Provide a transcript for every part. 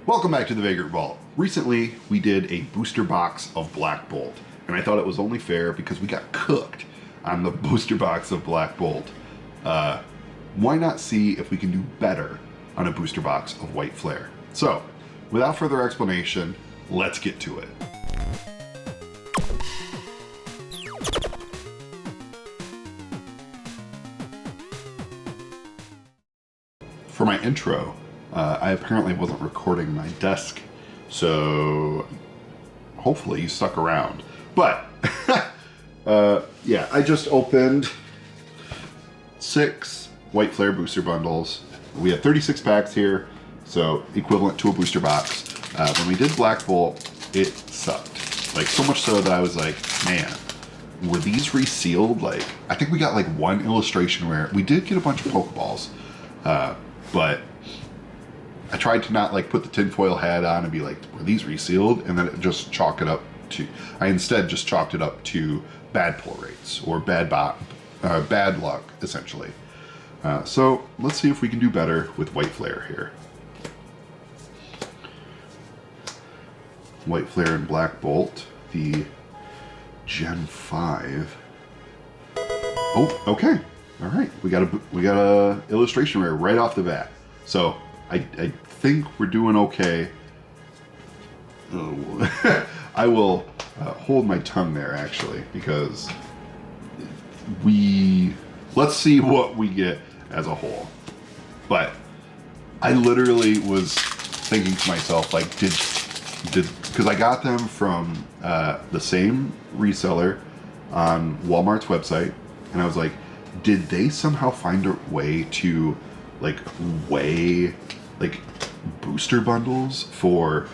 Welcome back to the Vagrant Vault. Recently, we did a booster box of Black Bolt, and I thought it was only fair because we got cooked on the booster box of Black Bolt. Why not see if we can do better on a booster box of White Flare? So, without further explanation, let's get to it. For my intro, I apparently wasn't recording my desk, so hopefully you stuck around. But, yeah, I just opened 6 White Flare booster bundles. We have 36 packs here, so equivalent to a booster box. When we did Black Bolt, it sucked. Like, so much so that I was like, man, were these resealed? Like, I think we got like 1 illustration rare. We did get a bunch of Pokeballs, but I tried to not like put the tinfoil hat on and be like, were these resealed? And then it just chalk it up to, I instead just chalked it up to bad pull rates or bad luck, essentially. So let's see if we can do better with White Flare here. White Flare and Black Bolt, the Gen 5. Oh, okay. All right, we got a illustration rare right off the bat. So I think we're doing okay. Oh. I will hold my tongue there actually, because let's see what we get as a whole. But I literally was thinking to myself, like, because I got them from the same reseller on Walmart's website, and I was like, did they somehow find a way to like weigh like booster bundles for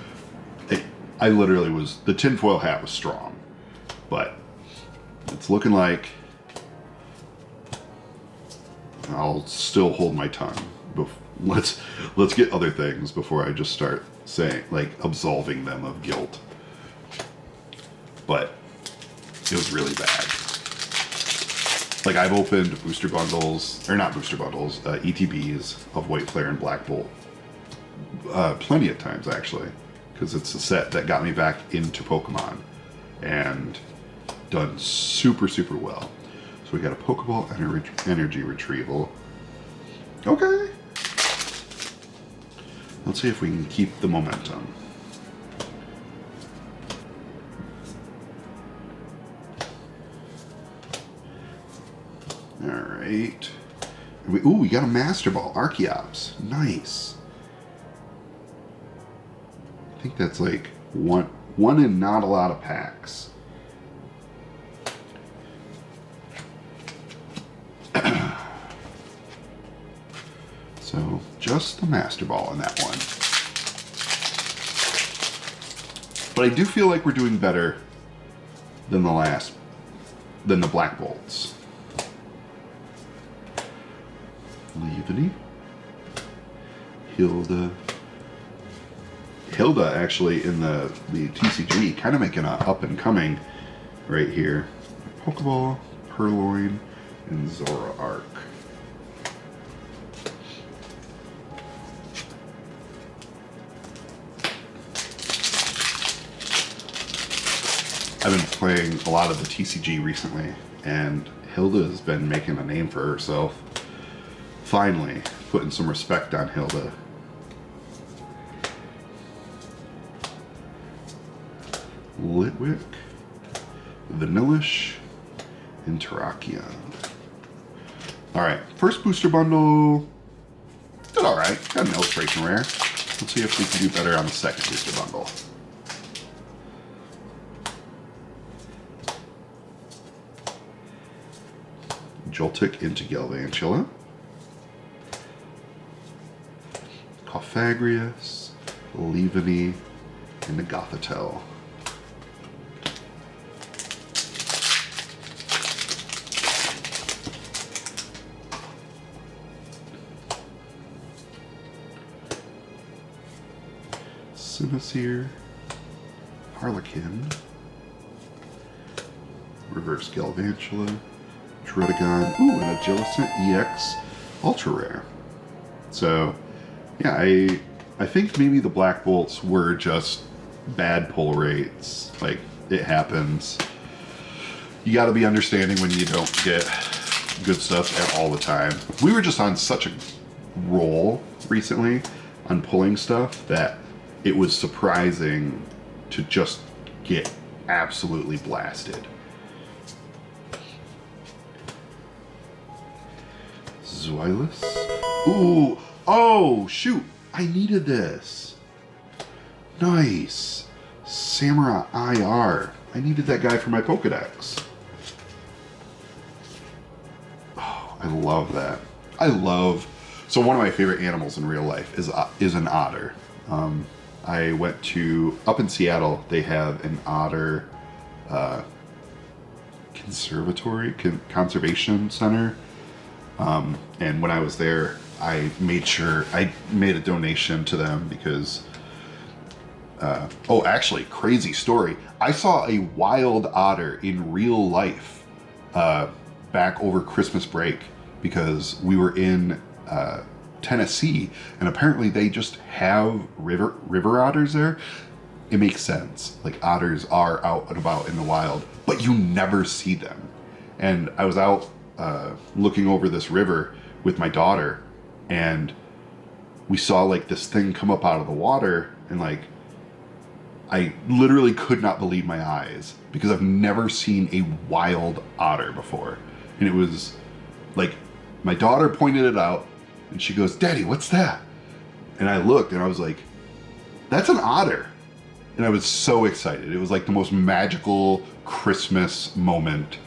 it? I literally was, the tinfoil hat was strong, but it's looking like I'll still hold my tongue. Let's get other things before I just start saying, like, absolving them of guilt. But it was really bad. Like, I've opened booster bundles, or not booster bundles, ETBs of White Flare and Black Bolt plenty of times, actually, because it's a set that got me back into Pokemon and done super, super well. So we got a Pokeball energy retrieval. Okay. Let's see if we can keep the momentum. All right. We got a Master Ball, Archeops. Nice. I think that's like one in not a lot of packs. So just the Master Ball in that one. But I do feel like we're doing better than the Black Bolts. Leaveney. Hilda actually in the TCG, kind of making an up and coming right here. Pokeball, Purloin, and Zoroark. I've been playing a lot of the TCG recently, and Hilda has been making a name for herself. Finally, putting some respect on Hilda. Litwick, Vanillish, and Terrakion. Alright, first booster bundle did alright. Got an illustration rare. Let's see if we can do better on the second booster bundle. Joltik into Galvantula. Cofagrius, Leaveney, and the Gothitelle. Simisear, Harlequin, Reverse Galvantula, Druddigon, ooh, and a Jellicent EX Ultra Rare. So, yeah, I think maybe the Black Bolts were just bad pull rates. Like, it happens. You got to be understanding when you don't get good stuff at all the time. We were just on such a roll recently on pulling stuff that it was surprising to just get absolutely blasted. Zweilous. Ooh. Oh, shoot. I needed this. Nice. Samurai IR. I needed that guy for my Pokedex. Oh, I love that. So one of my favorite animals in real life is an otter. I went to, up in Seattle, they have an otter conservation center. And when I was there, I made a donation to them because, actually, crazy story. I saw a wild otter in real life back over Christmas break because we were in Tennessee, and apparently they just have river otters there. It makes sense. Like, otters are out and about in the wild, but you never see them. And I was out looking over this river with my daughter, and we saw like this thing come up out of the water, and like I literally could not believe my eyes because I've never seen a wild otter before. And it was like, my daughter pointed it out and she goes, "Daddy, what's that?" And I looked and I was like, "That's an otter." And I was so excited. It was like the most magical Christmas moment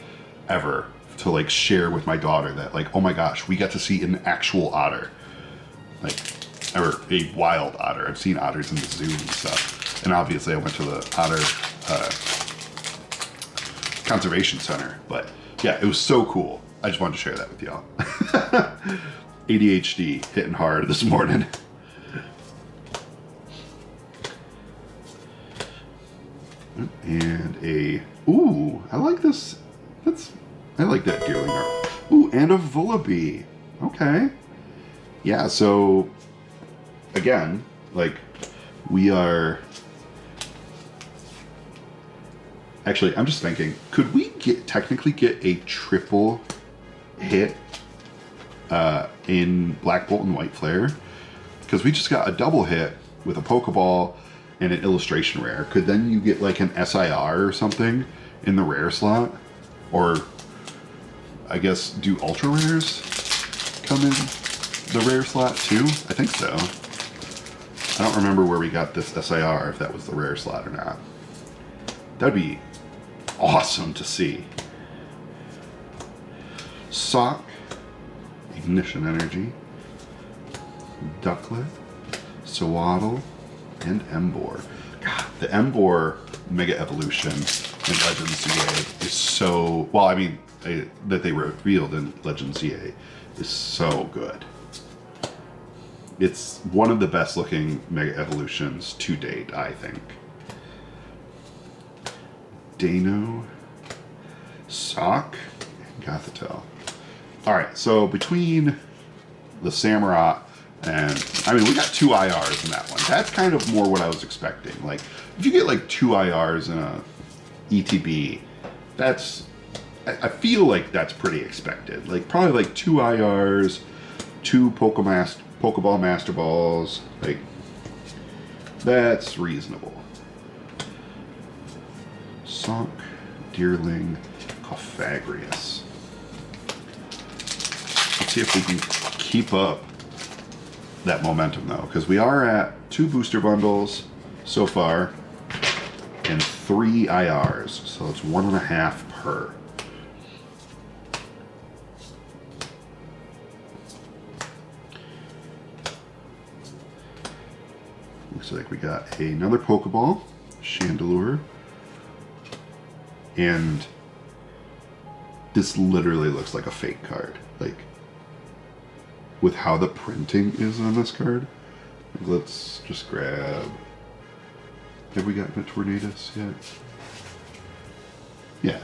ever to like share with my daughter that like, oh my gosh, we got to see an actual otter. Like, or a wild otter. I've seen otters in the zoo and stuff. And obviously I went to the otter conservation center. But yeah, it was so cool. I just wanted to share that with y'all. ADHD hitting hard this morning. And ooh, I like this. I like that deerling art. Ooh, and a Vullaby. Okay. Yeah, so again, like we are. Actually, I'm just thinking, could we technically get a triple hit in Black Bolt and White Flare? Because we just got a double hit with a Pokeball and an illustration rare. Could then you get like an SIR or something in the rare slot? Or I guess do ultra rares come in the rare slot too? I think so. I don't remember where we got this SIR, if that was the rare slot or not. That'd be awesome to see. Sock, Ignition Energy, Ducklet, Sawaddle, and Emboar. God, the Emboar Mega Evolution in Legends ZA is so... Well, I mean, that they revealed in Legends ZA is so good. It's one of the best looking Mega Evolutions to date, I think. Dano, Sock, and Gothitelle. Alright, so between the Samurott and, I mean, we got 2 IRs in that one. That's kind of more what I was expecting. Like, if you get like 2 IRs in a ETB, that's, I feel like that's pretty expected. Like, probably like 2 IRs, 2 Pokeball Master Balls, like, that's reasonable. Sock, Deerling, Cofagrius. Let's see if we can keep up that momentum though, because we are at 2 booster bundles so far and 3 IRs, so it's 1.5 per. Looks like we got another Pokeball, Chandelure, and this literally looks like a fake card, like with how the printing is on this card. Let's just grab... Have we gotten a Tornadus yet? Yeah.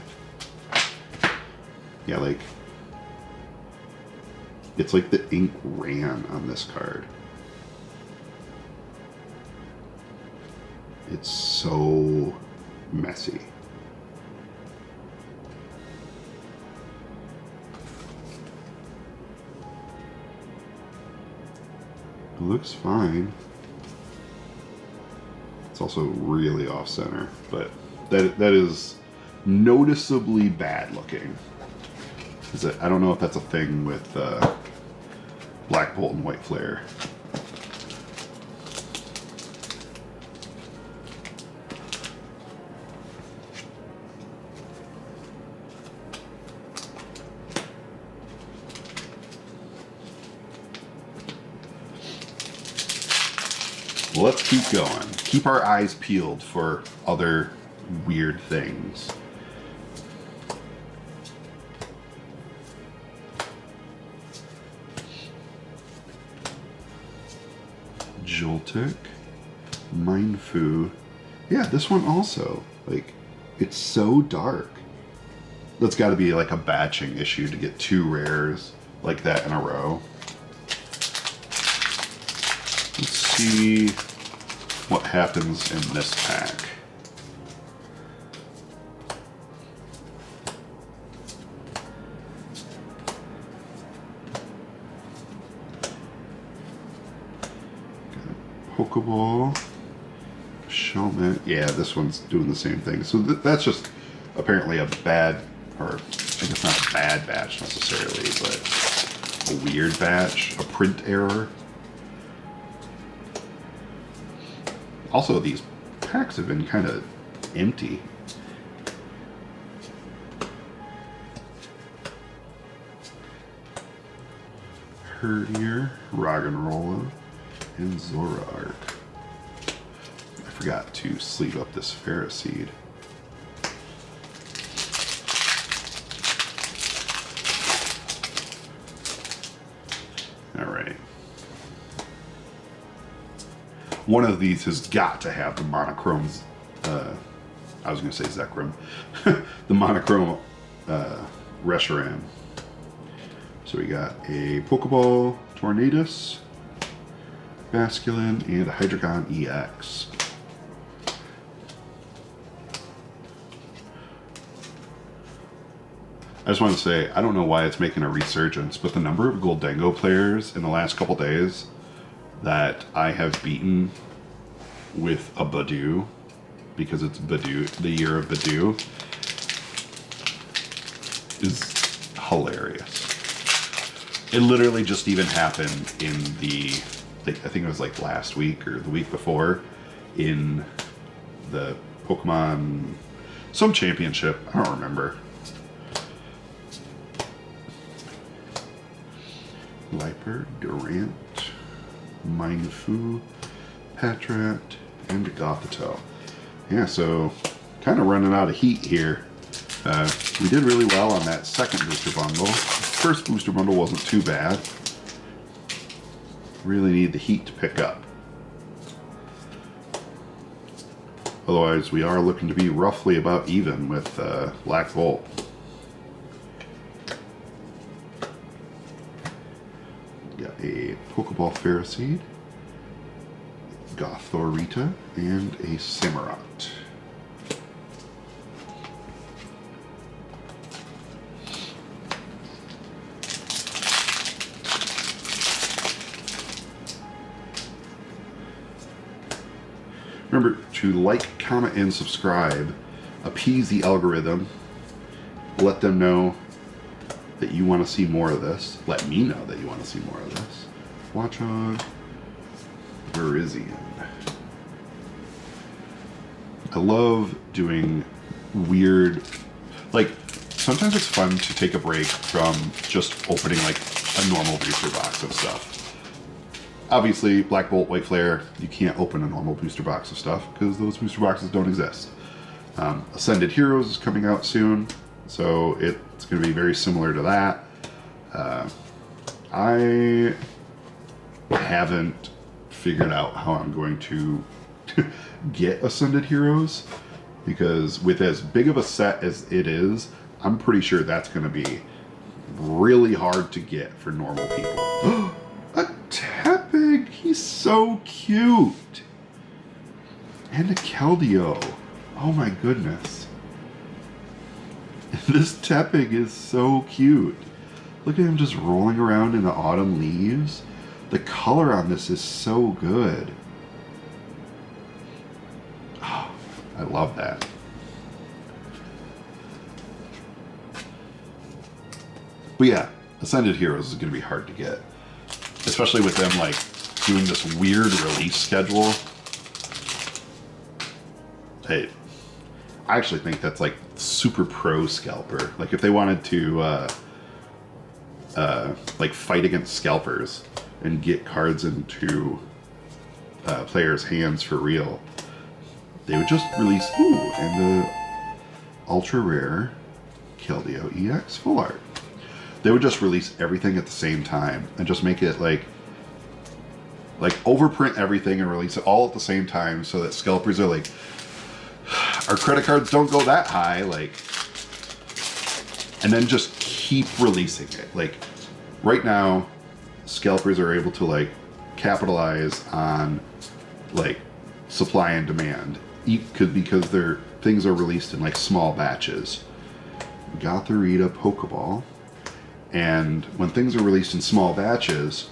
Yeah, like... It's like the ink ran on this card. It's so messy. It looks fine. It's also really off center, but that is noticeably bad looking. I don't know if that's a thing with Black Bolt and White Flare. Let's keep going. Keep our eyes peeled for other weird things. Joltik, Mindfu. Yeah, this one also. Like, it's so dark. That's got to be like a batching issue to get 2 rares like that in a row. Let's see what happens in this pack. Pokeball, Shellmet. Yeah, this one's doing the same thing. So that's just apparently a bad, or I guess not a bad batch necessarily, but a weird batch, a print error. Also, these packs have been kind of empty. Herdier, Roggenrola, and Zoroark. I forgot to sleeve up this Ferroseed. Alright. One of these has got to have the monochromes. I was going to say Zekrom. The monochrome Reshiram. So we got a Pokeball, Tornadus, Basculin, and a Hydreigon EX. I just want to say, I don't know why it's making a resurgence, but the number of Goldengo players in the last couple days that I have beaten with a Badoo, because it's Badoo, the year of Badoo, is hilarious. It literally just even happened in the, I think it was like last week or the week before, in the Pokemon, some championship, I don't remember. Liper, Durant, Mindfu, Patrat, and Gothitelle. Yeah, so kind of running out of heat here. We did really well on that second booster bundle. First booster bundle wasn't too bad. Really need the heat to pick up. Otherwise, we are looking to be roughly about even with Black Bolt. Got a Pokeball Ferroseed, Gothorita, and a Samurott. Remember to like, comment, and subscribe. Appease the algorithm. Let them know that you want to see more of this. Let me know that you want to see more of this. Watch on Verizian. I love doing weird, like, sometimes it's fun to take a break from just opening like a normal booster box of stuff. Obviously, Black Bolt, White Flare, you can't open a normal booster box of stuff because those booster boxes don't exist. Ascended Heroes is coming out soon, so it's going to be very similar to that. I haven't figured out how I'm going to get Ascended Heroes, because with as big of a set as it is, I'm pretty sure that's going to be really hard to get for normal people. A Tepig! He's so cute! And a Keldeo. Oh my goodness. This Tepig is so cute. Look at him just rolling around in the autumn leaves. The color on this is so good. Oh, I love that. But yeah, Ascended Heroes is going to be hard to get. Especially with them, like, doing this weird release schedule. Hey, I actually think that's, like, super pro scalper. Like, if they wanted to, like, fight against scalpers and get cards into players' hands for real, they would just release, and the ultra rare Keldeo EX full art. They would just release everything at the same time and just make it like overprint everything and release it all at the same time so that scalpers are like, our credit cards don't go that high, like, and then just keep releasing it. Like, right now, scalpers are able to, like, capitalize on, like, supply and demand because their things are released in, like, small batches. Gothorita Pokeball. And when things are released in small batches,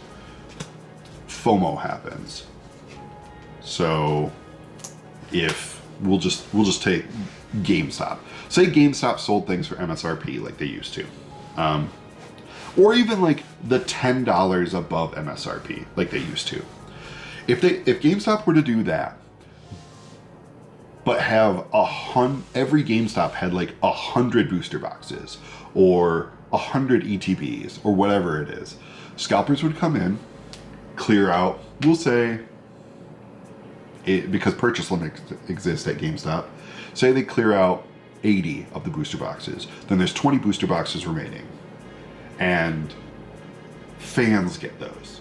FOMO happens. So if we'll just take GameStop. Say GameStop sold things for MSRP like they used to. Or even like the $10 above MSRP like they used to. If GameStop were to do that, but have every GameStop had like 100 booster boxes or 100 ETBs or whatever it is, scalpers would come in, clear out, we'll say, because purchase limits exist at GameStop, say they clear out 80 of the booster boxes, then there's 20 booster boxes remaining, and fans get those.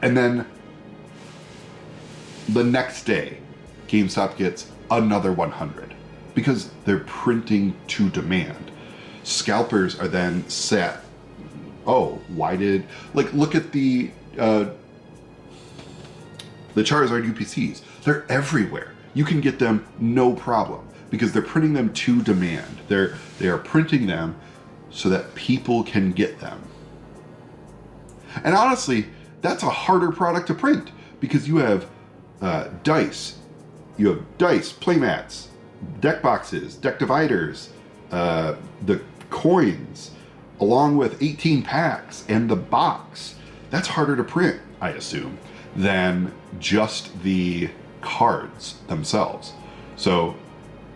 And then the next day, GameStop gets another 100 because they're printing to demand. Scalpers are then set. Oh, why did, like, look at the Charizard UPCs. They're everywhere. You can get them no problem because they're printing them to demand. They are printing them so that people can get them. And honestly, that's a harder product to print because you have dice. You have dice, playmats, deck boxes, deck dividers, the coins, along with 18 packs and the box. That's harder to print, I assume, than just the cards themselves. So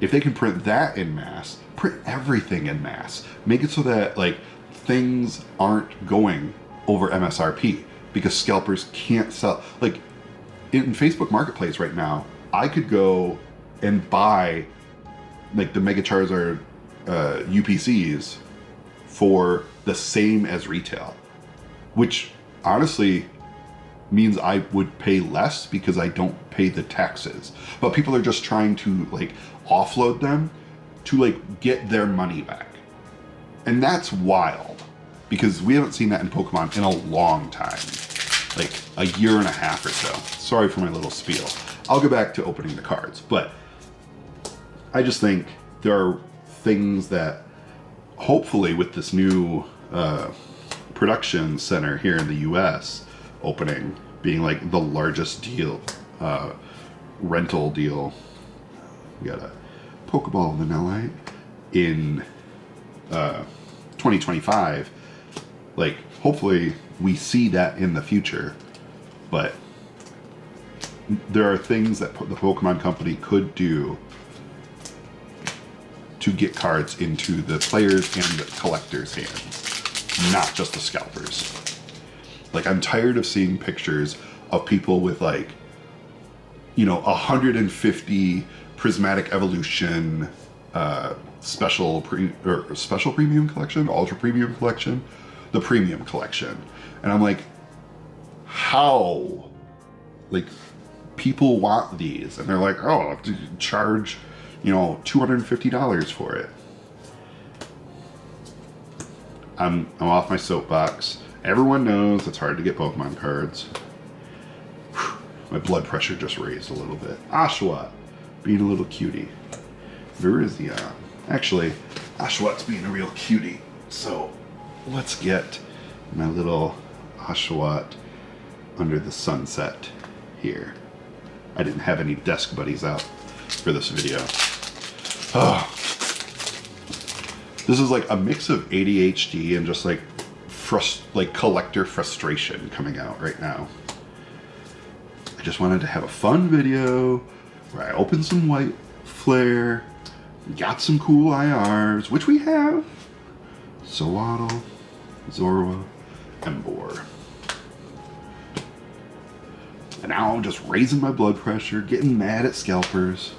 if they can print that in mass, print everything in mass. Make it so that, like, things aren't going over MSRP because scalpers can't sell. Like, in Facebook Marketplace right now, I could go and buy, like, the Mega Charizard UPCs for the same as retail, which honestly means I would pay less because I don't pay the taxes. But people are just trying to, like, offload them to, like, get their money back. And that's wild because we haven't seen that in Pokemon in a long time, like a year and a half or so. Sorry for my little spiel. I'll go back to opening the cards, but I just think there are things that hopefully with this new production center here in the US opening, being like the largest deal, rental deal, we got a Pokeball Vanillite in 2025, like hopefully we see that in the future. But there are things that the Pokemon Company could do to get cards into the players and the collectors' hands, not just the scalpers. Like, I'm tired of seeing pictures of people with, like, you know, 150 Prismatic Evolution special premium collection, ultra premium collection, the premium collection. And I'm like, how? Like, people want these, and they're like, oh, I have to charge, you know, $250 for it. I'm off my soapbox. Everyone knows it's hard to get Pokemon cards. My blood pressure just raised a little bit. Oshawott, being a little cutie. Virizion. Actually, Oshawott's being a real cutie. So let's get my little Oshawott under the sunset here. I didn't have any desk buddies out for this video. Oh. This is like a mix of ADHD and just like collector frustration coming out right now. I just wanted to have a fun video where I opened some white flare, got some cool IRs, which we have. Sawaddle, Zorua, Emboar. And now I'm just raising my blood pressure, getting mad at scalpers.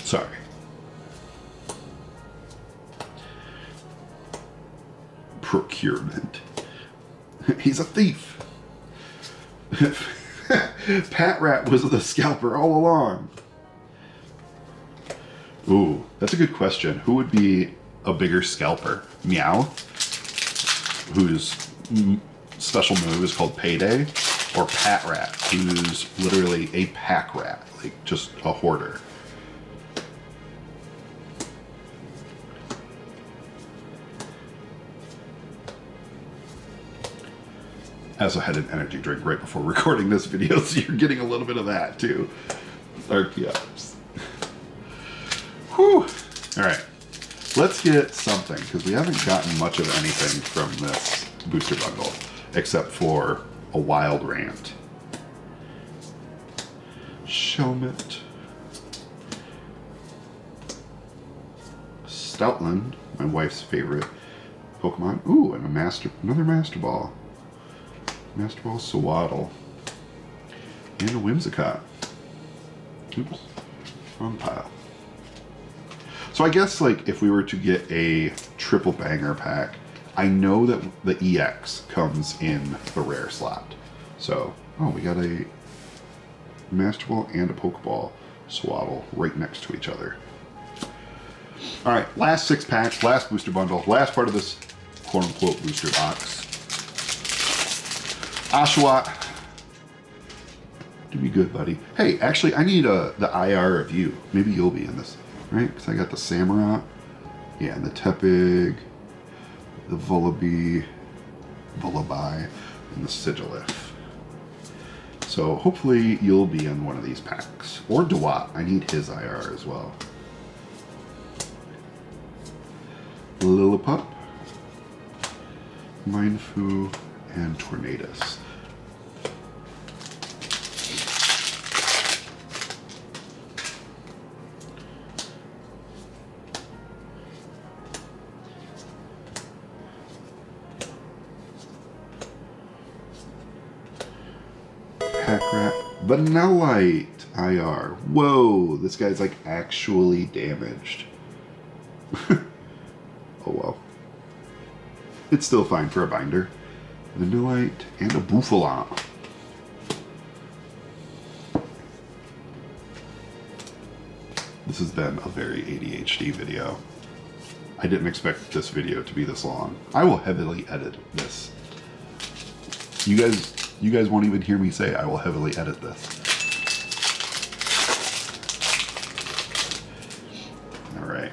Sorry. Procurement. He's a thief. Pat Rat was the scalper all along. Ooh, that's a good question. Who would be a bigger scalper? Meow, whose special move is called Payday, or Pat Rat, who's literally a pack rat, like just a hoarder. I also had an energy drink right before recording this video, so you're getting a little bit of that too. Archeops. Whew. Alright. Let's get something, because we haven't gotten much of anything from this booster bundle, except for a wild rant. Shelmet. Stoutland, my wife's favorite Pokemon. Ooh, and another Master Ball. Master Ball Sawaddle. And a Whimsicott. Oops. Wrong pile. So I guess, like, if we were to get a triple banger pack, I know that the EX comes in the rare slot. So, oh, we got a Master Ball and a Pokeball Sawaddle right next to each other. Alright, last 6 packs, last booster bundle, last part of this quote-unquote booster box. Oshawott. Do me good, buddy. Hey, actually, I need the IR of you. Maybe you'll be in this, right? Because I got the Samurott, yeah, and the Tepig, the Vullaby, and the Sigilif. So hopefully you'll be in one of these packs. Or Dewat. I need his IR as well. Lillipup, Mindfu, and Tornadus. Packrat, Vanillite IR. Whoa, this guy's like actually damaged. Oh well. It's still fine for a binder. Vanillite and a Bouffalon. This has been a very ADHD video. I didn't expect this video to be this long. I will heavily edit this. You guys won't even hear me say I will heavily edit this. Alright.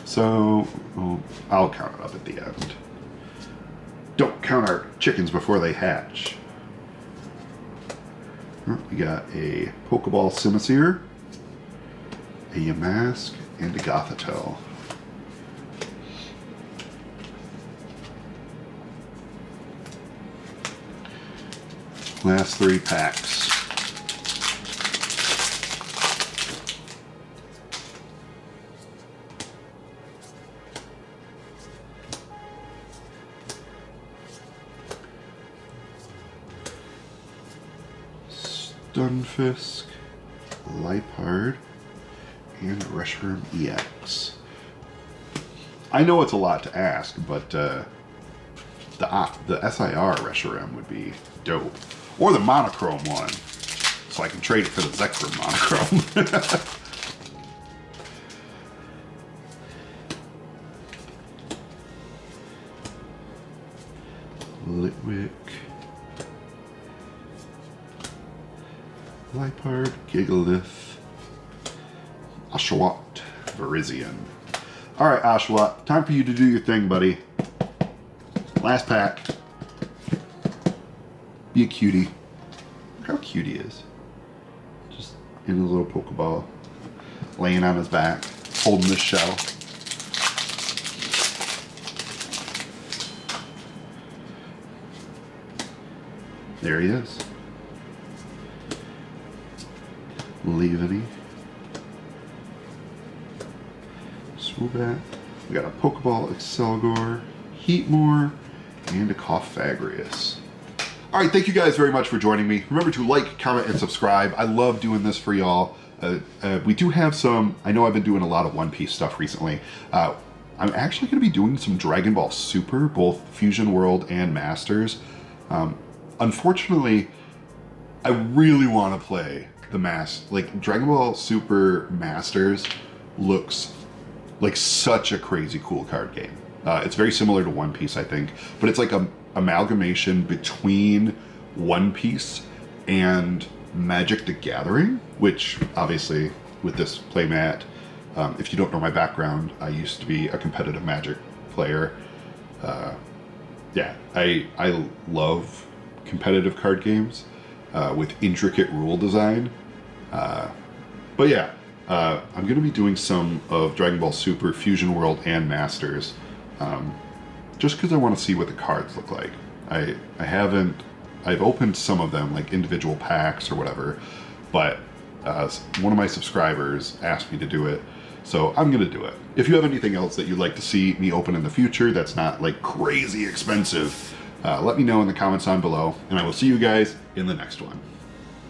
So, well, I'll count it up at the end. Don't count our chickens before they hatch. We got a Pokeball Simisear, a Yamask, and a Gothitelle. Last 3 packs. Stunfisk, Liepard, and Reshiram EX. I know it's a lot to ask, but the SIR Reshiram would be dope. Or the monochrome one, so I can trade it for the Zekrom monochrome. Litwick, Liepard, Gigalith, Oshawott, Virizion. Alright, Oshawott, time for you to do your thing, buddy. Last pack. Be a cutie. Look how cute he is. Just in a little Pokeball, laying on his back, holding this shell. There he is. Leaveny. Swoobat. We got a Pokeball, Excelgor, Heatmore, and a Cofagrius. Alright, thank you guys very much for joining me. Remember to like, comment, and subscribe. I love doing this for y'all. We do have some, I know I've been doing a lot of One Piece stuff recently. I'm actually going to be doing some Dragon Ball Super, both Fusion World and Masters. Unfortunately, I really want to play the Dragon Ball Super Masters looks like such a crazy cool card game. It's very similar to One Piece, I think, but it's like a amalgamation between One Piece and Magic the Gathering, which obviously with this playmat, if you don't know my background, I used to be a competitive Magic player. Yeah, I love competitive card games with intricate rule design. But yeah, I'm going to be doing some of Dragon Ball Super, Fusion World, and Masters, just because I want to see what the cards look like. I've opened some of them, like individual packs or whatever, but one of my subscribers asked me to do it, so I'm going to do it. If you have anything else that you'd like to see me open in the future that's not like crazy expensive, let me know in the comments down below, and I will see you guys in the next one.